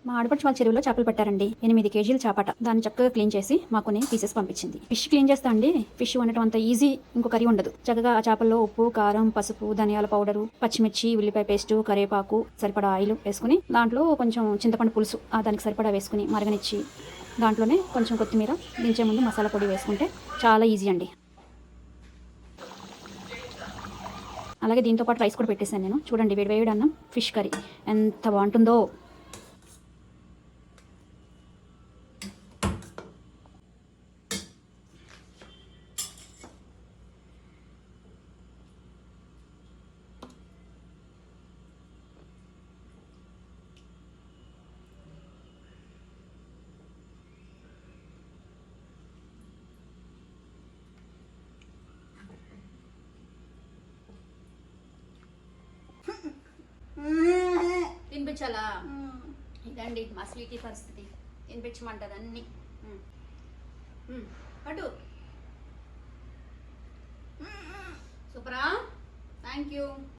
మా ఆడపడుచు వాళ్ళ చెరువులో చేపలు పట్టారండి. 8 కేజీల చేపట. దాన్ని చక్కగా క్లీన్ చేసి మాకు కొన్ని పీసెస్ పంపించింది. ఫిష్ క్లీన్ చేస్తా అండి. ఫిష్ వండటం అంత ఈజీ ఇంకో కర్రీ ఉండదు. చక్కగా ఆ చేపల్లో ఉప్పు, కారం, పసుపు, ధనియాల పౌడరు, పచ్చిమిర్చి, ఉల్లిపాయ పేస్ట్, కరివేపాకు, సరిపడా ఆయిల్ వేసుకుని దాంట్లో కొంచెం చింతపండు పులుసు దానికి సరిపడా వేసుకుని మరగనిచ్చి దాంట్లోనే కొంచెం కొత్తిమీర, దించే ముందు మసాలా పొడి వేసుకుంటే చాలా ఈజీ అండి. అలాగే దీంతో పాటు రైస్ కూడా పెట్టేశాను నేను. చూడండి వేడి అన్నం ఫిష్ కర్రీ ఎంత బాగుంటుందో. తినిపించాలా? ఇదండి మా స్వీటీ పరిస్థితి. తినిపించమంటది అన్ని. పట్టు. సూపరా, థ్యాంక్ యూ.